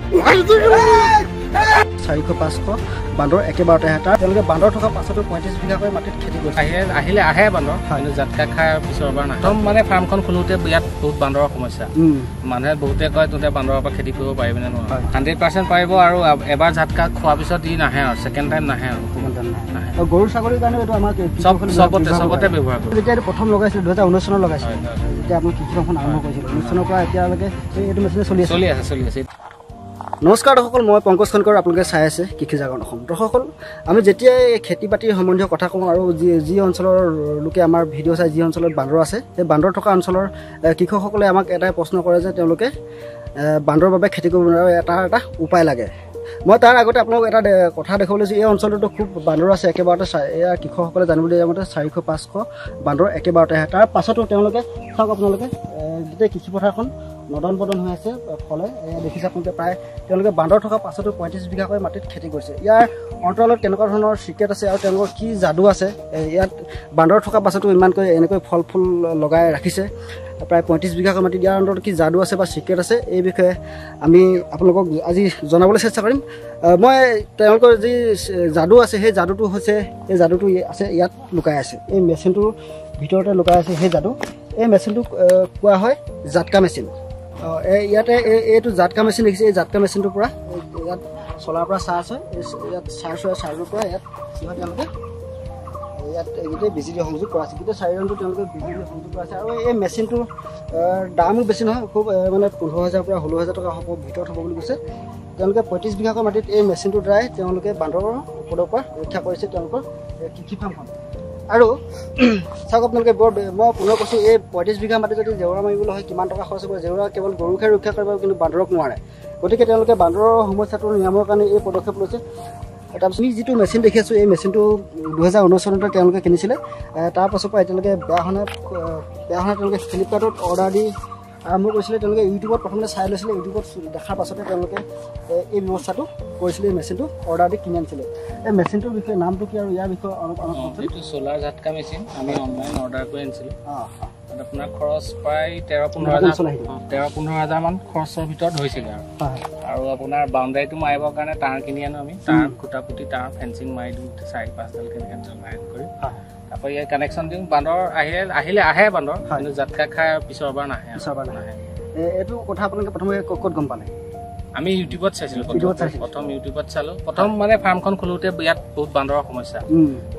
400-500 বান্দৰ একেবাৰতে আহে তাৰ তেওঁলোকে বান্দৰ থকা পাছতো 35 বিঘাকৈ মাটিত খেতি কৰিছে আহিলে আহে বান্দৰ কিন্তু জাতকা খাই পিছৰবাৰ নাহে একদম মানে ফাৰ্মখন খোলোতে ইয়াত বহুত বান্দৰৰ সমস্যা মানুহে বহুতে কয় তহঁতে বান্দৰৰ পৰা খেতি কৰিব পাৰিবি নে নোৱাৰে 100% পাৰিব আৰু এবাৰ জাতকা খোৱাৰ পিছত ই নাহে আৰু ছেকেণ্ড টাইম নাহে আৰু গৰু ছাগলীৰ কাৰণে এইটো আমাৰ চবতে ব্যৱহাৰ কৰোঁ যেতিয়া প্ৰথম লগাইছিল 2019 চনত লগাইছিল যেতিয়া আপুনি কৃষি ফাৰ্মখন আৰম্ভ কৰিছিল 19 চনৰ পৰা এতিয়ালৈকে এইটো মেচিনে চলি আছে নমস্কাৰ দৰ্শকসকল মই পংকজ খনকৰ আপোনালোকে চাই আছে কৃষি জাগৰণ অসম দৰ্শকসকল আমি যেতিয়া খেতি বাতিৰ সম্বন্ধীয় কথা কওঁ আৰু যি অঞ্চলৰ লোকে আমাৰ ভিডিঅ' চাই যি অঞ্চলত বান্দৰ আছে সেই বান্দৰ থকা অঞ্চলৰ কৃষকসকলে আমাক এটাই প্ৰশ্ন কৰে যে তেওঁলোকে বান্দৰৰ বাবে খেতি কৰিব নোৱাৰে এটা উপায় লাগে মই তাৰ আগতে আপোনালোক এটা কথা দেখাবলৈ যে এই অঞ্চলটোতো খুব বান্দৰ আছে একেবাৰতে এয়া কৃষকসকলে জানিবলৈ মতে 400-500 বান্দৰ একেবাৰতে আহে তাৰ পাছতো তেওঁলোকে চাওক আপোনালোকে গোটেই কৃষি পথাৰখন নদন বদন হৈ আছে ফলে দেখিছে আপোনালোকে প্ৰায় তেওঁলোকে বান্দৰ থকা পাছতো 35 বিঘাকৈ মাটিত খেতি কৰিছে ইয়াৰ অন্তৰালত কেনেকুৱা ধৰণৰ চিক্ৰেট আছে আৰু তেওঁলোকৰ কি যাদু আছে ইয়াত বান্দৰ থকা পাছতো ইমানকৈ এনেকৈ ফল ফুল লগাই ৰাখিছে প্ৰায় 35 বিঘাকৈ মাটিত ইয়াৰ অন্তৰত কি যাদু আছে বা চিক্ৰেট আছে এই বিষয়ে আমি আপোনালোকক আজি জনাবলৈ চেষ্টা কৰিম মই তেওঁলোকৰ যি যাদু আছে সেই যাদুটো হৈছে এই যাদুটো আছে ইয়াত লুকাই আছে এই মেচিনটোৰ ভিতৰতে লুকাই আছে সেই যাদু এই মেচিনটো কোৱা হয় জাটকা মেচিন ইয়াতে এইটো জাটকা মেচিন দেখিছে এই জাটকা মেচিনটোৰ পৰা ইয়াত চলাৰ পৰা চাৰ্জ হয় ইয়াত চাৰ্জৰ পৰা ইয়াত তেওঁলোকে ইয়াত গোটেই বিজুলী সংযোগ কৰা আছে গোটেই চাৰিজনটো তেওঁলোকে বিজুলী সংযোগ কৰা আছে আৰু এই মেচিনটোৰ দামো বেছি নহয় খুব মানে 15,000 পৰা 16,000 টকা হ'ব ভিতৰত হ'ব বুলি কৈছে তেওঁলোকে 35 বিঘাকৈ মাটিত এই মেচিনটোৰ দ্বাৰাই তেওঁলোকে বান্দৰৰ ওপৰৰ পৰা ৰক্ষা কৰিছে তেওঁলোকৰ কৃষি ফাৰ্মখন আৰু চাওক আপোনালোকে মই পুনৰ কৈছোঁ এই 35 বিঘা মাটি যদি জেওৰা মাৰিবলৈ হয় কিমান টকা খৰচ হ'ব জেওৰা কেৱল গৰুকে ৰক্ষা কৰিব কিন্তু বান্দৰক নোৱাৰে গতিকে তেওঁলোকে বান্দৰৰ সমস্যাটো নিৰাময়ৰ কাৰণে এই পদক্ষেপ লৈছে তাৰপিছত আমি যিটো মেচিন দেখি আছোঁ এই মেচিনটো 2019 চনতে তেওঁলোকে কিনিছিলে তাৰ পাছৰ পৰা এতিয়ালৈকে বেয়া হোৱা তেওঁলোকে ফ্লিপকাৰ্টত অৰ্ডাৰ দি আৰম্ভ কৰিছিলে তেওঁলোকে ইউটিউবত প্ৰথমতে চাই লৈছিলে ইউটিউবত দেখাৰ পাছতে তেওঁলোকে এই ব্যৱস্থাটো কৰিছিলে এই মেচিনটো অৰ্ডাৰ দি কিনি আনিছিলে এই মেচিনটোৰ বিষয়ে নামটো কি আৰু ইয়াৰ বিষয়ে এইটো চ'লাৰ ঝাটকা মেচিন আমি অনলাইন অৰ্ডাৰ কৰি আনিছিলোঁ আপোনাৰ খৰচ প্ৰায় 13-15,000 মান খৰচৰ ভিতৰত হৈছিলে আৰু আপোনাৰ বাউণ্ডাৰীটো মাৰিবৰ কাৰণে তাঁৰ কিনি আনো আমি তাঁৰ খুটা পুতি তাঁৰ ফেঞ্চিং মাৰি দিওঁ 4-5ডালকৈ লাইন কৰি তাৰপৰা ইয়াত কানেকশ্যন দিওঁ বান্দৰ আহিলে আহে বান্দৰ কিন্তু জাতকা খাই পিছৰবাৰ নাহে এইটো কথা আপোনালোকে প্ৰথমে ক'ত গম পালে আমি ইউটিউবত চাইছিলোঁ প্ৰথম ইউটিউবত চালোঁ প্ৰথম মানে ফাৰ্মখন খোলোতে ইয়াত বহুত বান্দৰৰ সমস্যা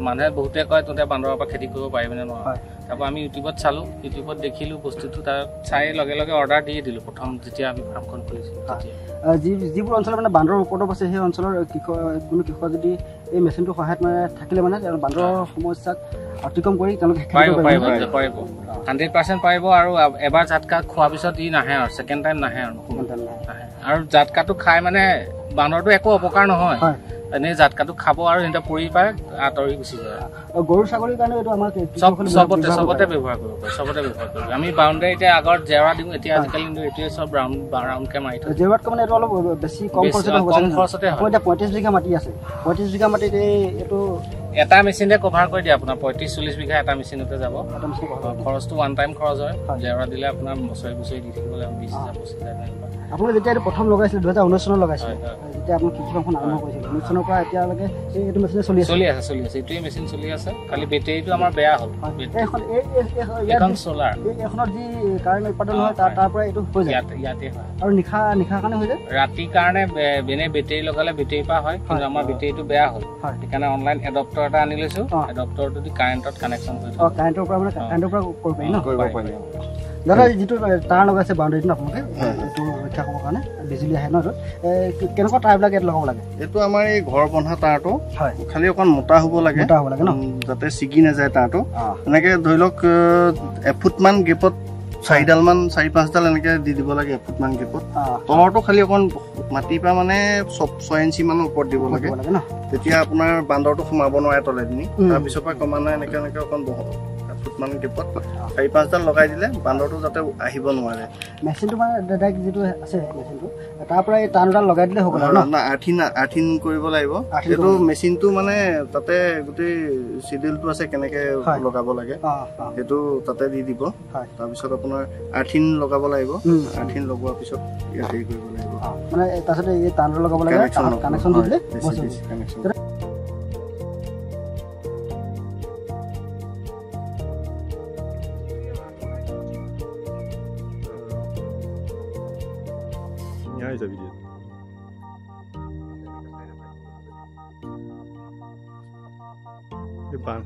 মানুহে বহুতে কয় তহঁতে বান্দৰৰ পৰা খেতি কৰিব পাৰিবি নে নোৱাৰে তাৰপৰা আমি ইউটিউবত চালোঁ ইউটিউবত দেখিলোঁ বস্তুটো তাত চাই লগে লগে অৰ্ডাৰ দি দিলোঁ প্ৰথম যেতিয়া আমি ফাৰ্মখন খুলিছিলোঁ যিবোৰ অঞ্চলত মানে বান্দৰৰ ওপৰত আছে সেই অঞ্চলৰ কোনো কৃষক যদি এই মেচিনটোৰ সহায়ত মানে থাকিলে মানে বান্দৰৰ সমস্যাক অতিক্ৰম কৰি তেওঁলোকে পাৰিব 100% পাৰিব আৰু এবাৰ জাতকা খোৱাৰ পিছত ই নাহে আৰু ছেকেণ্ড টাইম নাহে আৰু জাতকাটো খাই মানে বান্দৰটো একো অপকাৰ নহয় এনেই জাতকাটো খাব আৰু সিহঁতে পৰি পাই আঁতৰি গুচি যায় গৰু ছাগলীৰ কাৰণে এইটো আমাৰ চবতে ব্যৱহাৰ কৰিব আমি বাউণ্ডাৰী এতিয়া আগত জেওৰা দিওঁ এতিয়া আজিকালি কিন্তু এইটোৱে চব ৰাউণ্ডকে মাৰি থয় জেওৰাতকৈ মানে এইটো অলপ বেছি কম খৰচতে হ'ব এতিয়া 35 বিঘা মাটি আছে 35 বিঘা মাটিত এইটো এটা মেচিনে কভাৰ কৰি দিয়ে আপোনাৰ 35-40 বিঘা এটা মেচিনতে যাব খৰচটো ওৱান টাইম খৰচ হয় জেওৰা দিলে আপোনাৰ বছৰি দি থাকিবলৈ 20,000-25,000 আপুনি যেতিয়া এইটো প্ৰথম লগাইছিলে 2019 চনত লগাইছিলে যেতিয়া আপুনি কৃষি ফাৰ্মখন আৰম্ভ কৰিছিল 19 চনৰ পৰা এতিয়ালৈকে এইটো মেচিনে চলি আছে এইটোৱে মেচিন চলি আছে খালি বেটেৰীটো আমাৰ বেয়া হ'ল এইখন চ'লাৰ এইখনত যি কাৰেণ্ট উৎপাদন হয় তাৰ পৰা এইটো হৈ যায় ইয়াতে হয় আৰু নিশাৰ কাৰণে হৈ যায় ৰাতিৰ কাৰণে এনে বেটেৰী লগালে বেটেৰীৰ পৰা হয় কিন্তু আমাৰ বেটেৰীটো বেয়া হ'ল সেইকাৰণে অনলাইন এডপ্টাৰ এটা আনি লৈছোঁ এডপ্টাৰটো দি কাৰেণ্টত কানেকশ্যন কৰি কাৰেণ্টৰ পৰা কৰিব পাৰি দাদা যিটো তাঁৰ লগাইছে বাউণ্ডাৰীটো আপোনালোকে এইটো ৰক্ষা কৰিবৰ কাৰণে বিজুলী আহে ন কেনেকুৱা তাঁৰবিলাক ইয়াত লগাব লাগে এইটো আমাৰ এই ঘৰ বন্ধা তাঁৰটো খালি অকণ মোটা হ'ব লাগে ন যাতে ছিগি নাযায় তাঁৰটো এনেকৈ ধৰি লওক এফুটমান গেপত 4ডালমান 4-5ডাল এনেকৈ দি দিব লাগে এফুটমান গেপত তলৰটো খালি অকণ মাটিৰ পৰা মানে 6 ইঞ্চি মানৰ ওপৰত দিব লাগে তেতিয়া আপোনাৰ বান্দৰটো সোমাব নোৱাৰে তলেদিনি তাৰপিছৰ পৰা ক্ৰমান্বয়ে এনেকৈ অকণ ফুটমান গেপত 4-5ডাল লগাই দিলে বান্দৰটো যাতে আহিব নোৱাৰে মেচিনটো মানে ডাইৰেক্ট যিটো আছে মেচিনটো তাৰ পৰা এই টানডাল লগাই দিলে হ'ব না আঠিন কৰিব লাগিব এইটো মেচিনটো মানে তাতে গোটেই শিডিউলটো আছে কেনেকে লগাব লাগে সেইটো তাতে দি দিব তাৰপিছত আপোনাৰ আঠিন লগাব লাগিব আঠিন লগোৱাৰ পিছত ইয়াত হেৰি কৰিব লাগিব মানে তাৰপিছত এই টানডাল লগাব লাগে কানেকশ্যন দি দিলে connection Ja, ist er wieder. Wir fahren.